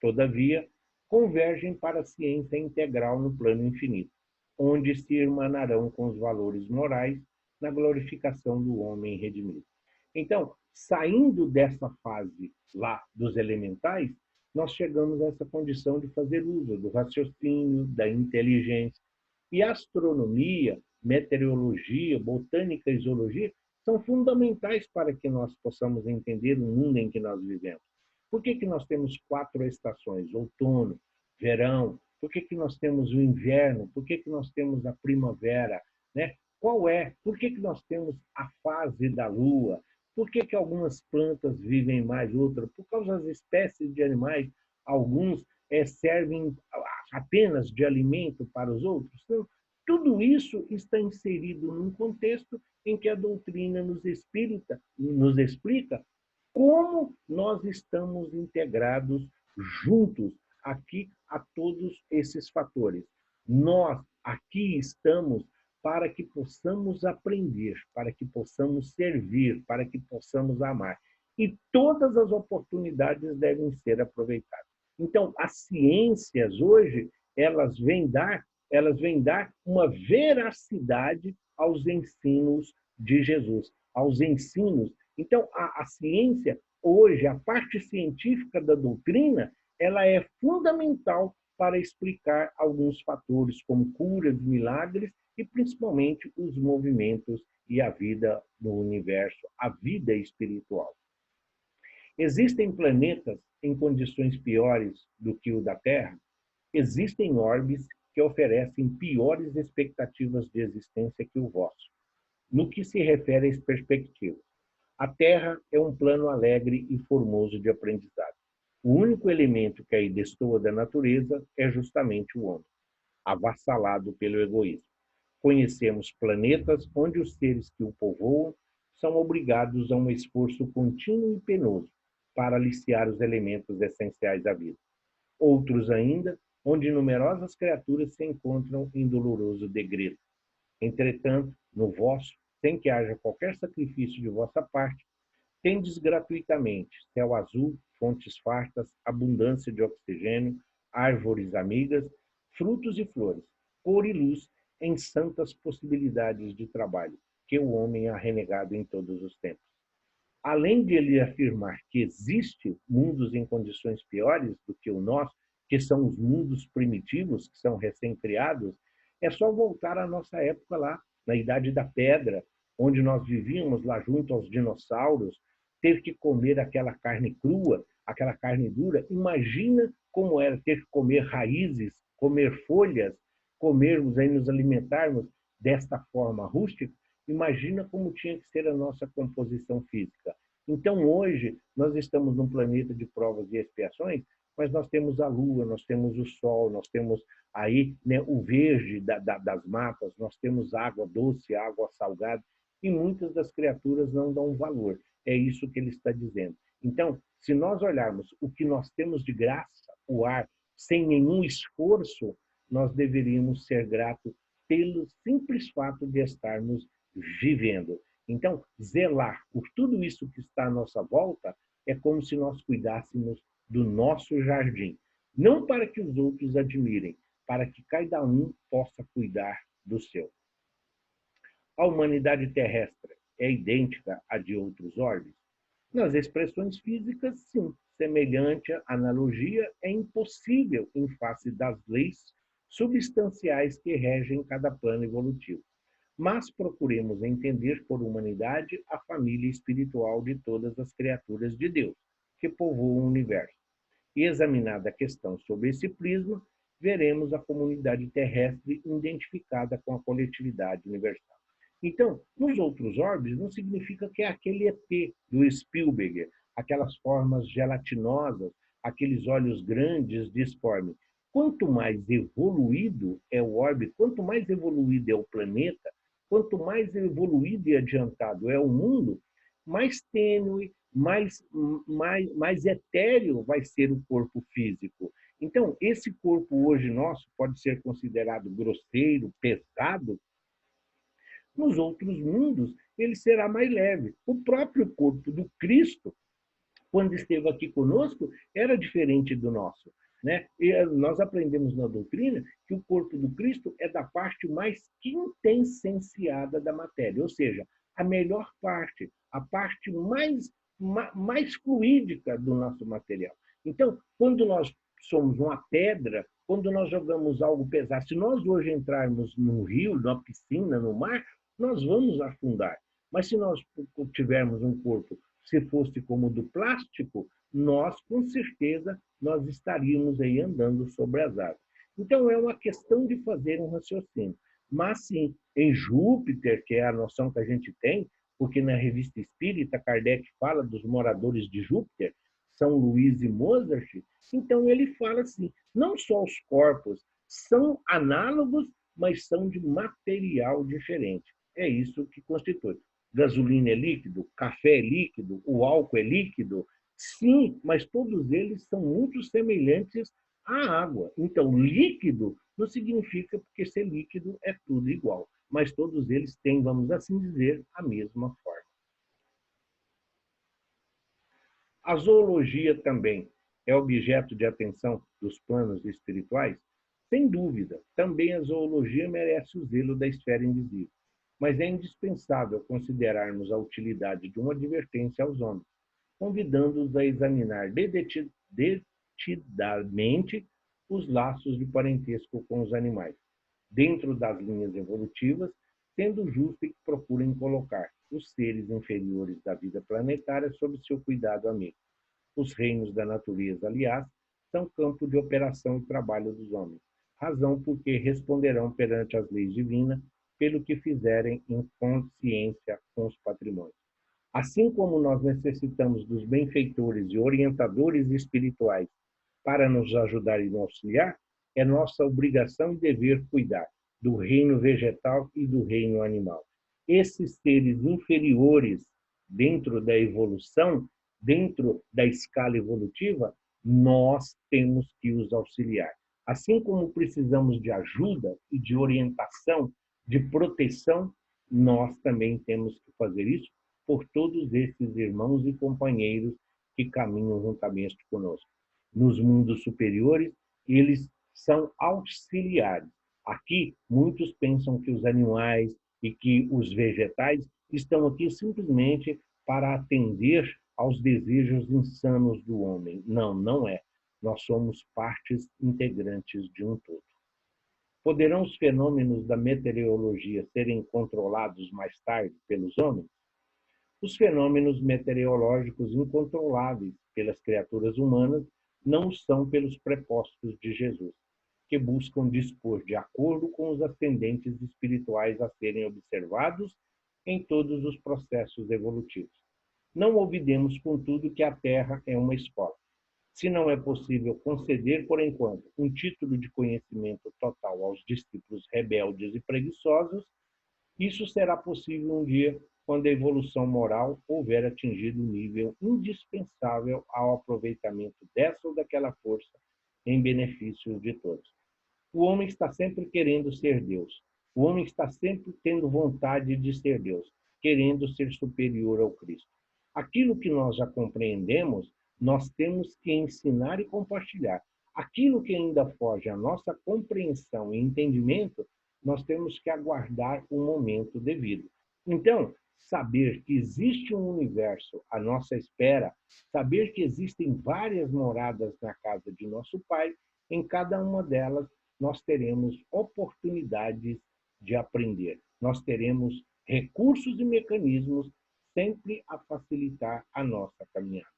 Todavia, convergem para a ciência integral no plano infinito, onde se irmanarão com os valores morais na glorificação do homem redimido. Então, saindo dessa fase lá dos elementais, nós chegamos a essa condição de fazer uso do raciocínio, da inteligência. E a astronomia, meteorologia, botânica e zoologia são fundamentais para que nós possamos entender o mundo em que nós vivemos. Por que que nós temos 4 estações? Outono, verão. Por que que nós temos o inverno? Por que que nós temos a primavera? Né? Por que que nós temos a fase da lua? Por que que algumas plantas vivem mais, outras? Por causa das espécies de animais, alguns servem apenas de alimento para os outros. Então, tudo isso está inserido num contexto em que a doutrina nos explica como nós estamos integrados juntos aqui a todos esses fatores. Nós aqui estamos para que possamos aprender, para que possamos servir, para que possamos amar. E todas as oportunidades devem ser aproveitadas. Então, as ciências hoje, elas vêm dar uma veracidade aos ensinos de Jesus, aos ensinos. Então, a ciência, hoje, a parte científica da doutrina, ela é fundamental para explicar alguns fatores, como curas, milagres e, principalmente, os movimentos e a vida no universo, a vida espiritual. Existem planetas em condições piores do que o da Terra? Existem orbes que oferecem piores expectativas de existência que o vosso, no que se refere às perspectivas. A Terra é um plano alegre e formoso de aprendizado. O único elemento que aí destoa da natureza é justamente o homem, avassalado pelo egoísmo. Conhecemos planetas onde os seres que o povoam são obrigados a um esforço contínuo e penoso para aliciar os elementos essenciais da vida. Outros ainda, onde numerosas criaturas se encontram em doloroso degredo. Entretanto, no vosso, sem que haja qualquer sacrifício de vossa parte, tendes gratuitamente céu azul, fontes fartas, abundância de oxigênio, árvores amigas, frutos e flores, cor e luz em santas possibilidades de trabalho, que o homem ha renegado em todos os tempos. Além de ele afirmar que existe mundos em condições piores do que o nosso, que são os mundos primitivos, que são recém-criados, é só voltar à nossa época lá, na Idade da Pedra, onde nós vivíamos lá junto aos dinossauros, ter que comer aquela carne crua, aquela carne dura. Imagina como era ter que comer raízes, comer folhas, comermos aí, nos alimentarmos desta forma rústica. Imagina como tinha que ser a nossa composição física. Então, hoje, nós estamos num planeta de provas e expiações, mas nós temos a Lua, nós temos o Sol, nós temos aí, né, o verde das matas, nós temos água doce, água salgada, e muitas das criaturas não dão valor. É isso que ele está dizendo. Então, se nós olharmos o que nós temos de graça, o ar, sem nenhum esforço, nós deveríamos ser gratos pelo simples fato de estarmos vivendo. Então, zelar por tudo isso que está à nossa volta é como se nós cuidássemos do nosso jardim. Não para que os outros admirem, para que cada um possa cuidar do seu. A humanidade terrestre é idêntica à de outros orbes? Nas expressões físicas, sim. Semelhante analogia é impossível em face das leis substanciais que regem cada plano evolutivo. Mas procuremos entender por humanidade a família espiritual de todas as criaturas de Deus, que povoam o universo. E examinada a questão sob esse prisma, veremos a comunidade terrestre identificada com a coletividade universal. Então, nos outros orbes, não significa que é aquele ET do Spielberg, aquelas formas gelatinosas, aqueles olhos grandes, disformes. Quanto mais evoluído é o orbe, quanto mais evoluído é o planeta, quanto mais evoluído e adiantado é o mundo, mais tênue, mais etéreo vai ser o corpo físico. Então, esse corpo hoje nosso pode ser considerado grosseiro, pesado. Nos outros mundos, ele será mais leve. O próprio corpo do Cristo, quando esteve aqui conosco, era diferente do nosso. Né? E nós aprendemos na doutrina que o corpo do Cristo é da parte mais quintessenciada da matéria, ou seja, a melhor parte, a parte mais fluídica do nosso material. Então, quando nós somos uma pedra, quando nós jogamos algo pesado, se nós hoje entrarmos no rio, na piscina, no mar, nós vamos afundar. Mas se nós tivermos um corpo, se fosse como o do plástico, nós, com certeza, nós estaríamos aí andando sobre as águas. Então, é uma questão de fazer um raciocínio. Mas, sim, em Júpiter, que é a noção que a gente tem, porque na Revista Espírita, Kardec fala dos moradores de Júpiter, São Luís e Mozart, então ele fala assim, não só os corpos são análogos, mas são de material diferente. É isso que constitui. Gasolina é líquido, café é líquido, o álcool é líquido. Sim, mas todos eles são muito semelhantes à água. Então, líquido não significa porque ser líquido é tudo igual, mas todos eles têm, vamos assim dizer, a mesma forma. A zoologia também é objeto de atenção dos planos espirituais? Sem dúvida, também a zoologia merece o zelo da esfera invisível, mas é indispensável considerarmos a utilidade de uma advertência aos homens, convidando-os a examinar detidamente os laços de parentesco com os animais, dentro das linhas evolutivas, sendo justo que procurem colocar os seres inferiores da vida planetária sob seu cuidado amigo. Os reinos da natureza, aliás, são campo de operação e trabalho dos homens, razão por que responderão perante as leis divinas pelo que fizerem em consciência com os patrimônios. Assim como nós necessitamos dos benfeitores e orientadores espirituais para nos ajudar e nos auxiliar, é nossa obrigação e dever cuidar do reino vegetal e do reino animal. Esses seres inferiores, dentro da evolução, dentro da escala evolutiva, nós temos que os auxiliar. Assim como precisamos de ajuda e de orientação, de proteção, nós também temos que fazer isso por todos esses irmãos e companheiros que caminham juntamente conosco. Nos mundos superiores, eles são auxiliares. Aqui, muitos pensam que os animais e que os vegetais estão aqui simplesmente para atender aos desejos insanos do homem. Não, não é. Nós somos partes integrantes de um todo. Poderão os fenômenos da meteorologia serem controlados mais tarde pelos homens? Os fenômenos meteorológicos incontroláveis pelas criaturas humanas não são pelos prepostos de Jesus, que buscam dispor de acordo com os ascendentes espirituais a serem observados em todos os processos evolutivos. Não olvidemos, contudo, que a Terra é uma escola. Se não é possível conceder, por enquanto, um título de conhecimento total aos discípulos rebeldes e preguiçosos, isso será possível um dia quando a evolução moral houver atingido o nível indispensável ao aproveitamento dessa ou daquela força em benefício de todos. O homem está sempre querendo ser Deus. O homem está sempre tendo vontade de ser Deus, querendo ser superior ao Cristo. Aquilo que nós já compreendemos, nós temos que ensinar e compartilhar. Aquilo que ainda foge à nossa compreensão e entendimento, nós temos que aguardar o momento devido. Então, saber que existe um universo à nossa espera, saber que existem várias moradas na casa de nosso Pai, em cada uma delas nós teremos oportunidades de aprender. Nós teremos recursos e mecanismos sempre a facilitar a nossa caminhada.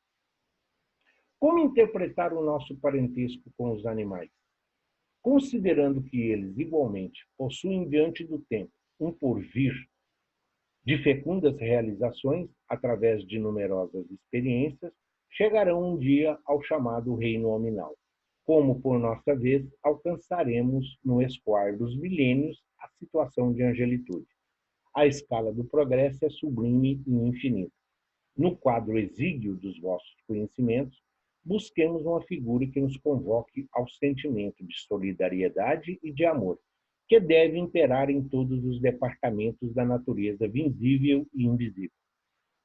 Como interpretar o nosso parentesco com os animais? Considerando que eles, igualmente, possuem diante do tempo um porvir de fecundas realizações, através de numerosas experiências, chegarão um dia ao chamado reino nominal, como, por nossa vez, alcançaremos, no escoar dos milênios, a situação de angelitude. A escala do progresso é sublime e infinita. No quadro exíguo dos vossos conhecimentos, busquemos uma figura que nos convoque ao sentimento de solidariedade e de amor, que deve imperar em todos os departamentos da natureza visível e invisível.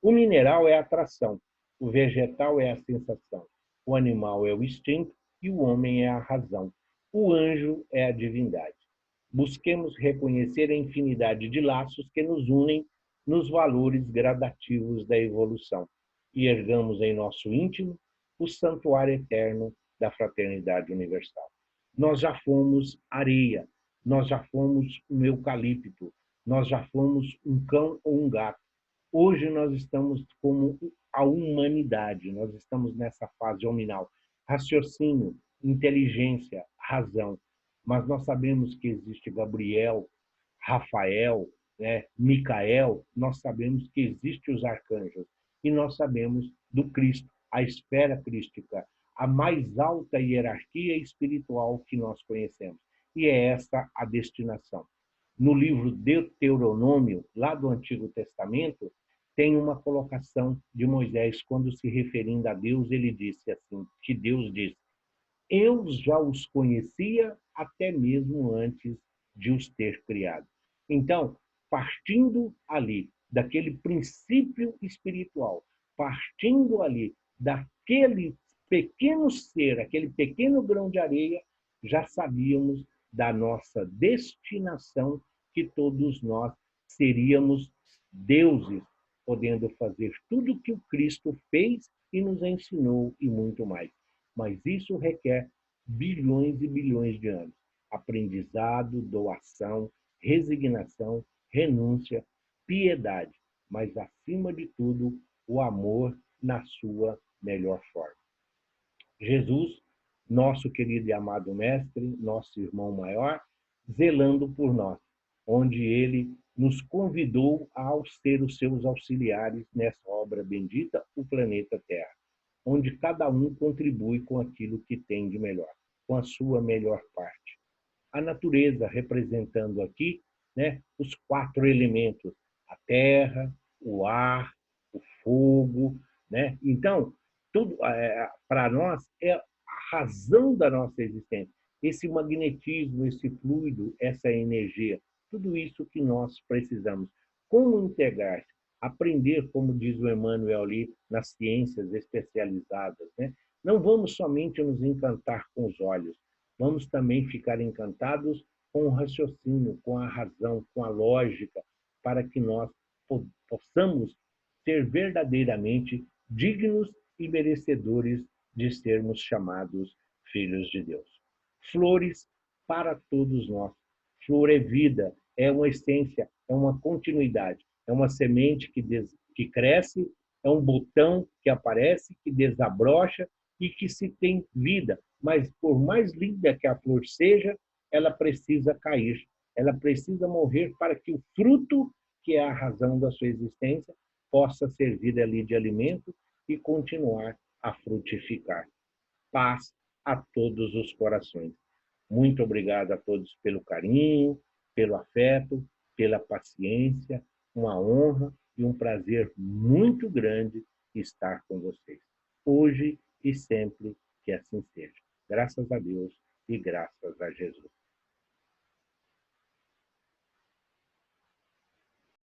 O mineral é a atração, o vegetal é a sensação, o animal é o instinto e o homem é a razão. O anjo é a divindade. Busquemos reconhecer a infinidade de laços que nos unem nos valores gradativos da evolução e ergamos em nosso íntimo o santuário eterno da fraternidade universal. Nós já fomos areia, nós já fomos um eucalipto, nós já fomos um cão ou um gato. Hoje nós estamos como a humanidade, nós estamos nessa fase hominal. Raciocínio, inteligência, razão. Mas nós sabemos que existe Gabriel, Rafael, Micael, nós sabemos que existem os arcanjos e nós sabemos do Cristo, a esfera crística, a mais alta hierarquia espiritual que nós conhecemos. E é essa a destinação. No livro Deuteronômio, lá do Antigo Testamento, tem uma colocação de Moisés, quando se referindo a Deus, ele disse assim, que Deus disse: eu já os conhecia até mesmo antes de os ter criado. Então, partindo ali daquele princípio espiritual, partindo ali daquele pequeno ser, aquele pequeno grão de areia, já sabíamos da nossa destinação, que todos nós seríamos deuses, podendo fazer tudo o que o Cristo fez e nos ensinou e muito mais. Mas isso requer bilhões e bilhões de anos. Aprendizado, doação, resignação, renúncia, piedade, mas, acima de tudo, o amor na sua melhor forma. Jesus, nosso querido e amado Mestre, nosso irmão maior, zelando por nós, onde ele nos convidou a ser os seus auxiliares nessa obra bendita, o planeta Terra, onde cada um contribui com aquilo que tem de melhor, com a sua melhor parte. A natureza representando aqui, os 4 elementos: a terra, o ar, o fogo, né? Então, tudo para nós é a razão da nossa existência. Esse magnetismo, esse fluido, essa energia, tudo isso que nós precisamos. Como integrar? Aprender, como diz o Emmanuel ali, nas ciências especializadas, né? Não vamos somente nos encantar com os olhos, vamos também ficar encantados com o raciocínio, com a razão, com a lógica, para que nós possamos ser verdadeiramente dignos e merecedores de sermos chamados filhos de Deus. Flores para todos nós. Flor é vida, é uma essência, é uma continuidade, é uma semente que cresce, é um botão que aparece, que desabrocha e que se tem vida. Mas por mais linda que a flor seja, ela precisa cair, ela precisa morrer para que o fruto, que é a razão da sua existência, possa servir ali de alimento e continuar a frutificar. Paz a todos os corações. Muito obrigado a todos pelo carinho, pelo afeto, pela paciência. Uma honra e um prazer muito grande estar com vocês. Hoje e sempre que assim seja. Graças a Deus e graças a Jesus.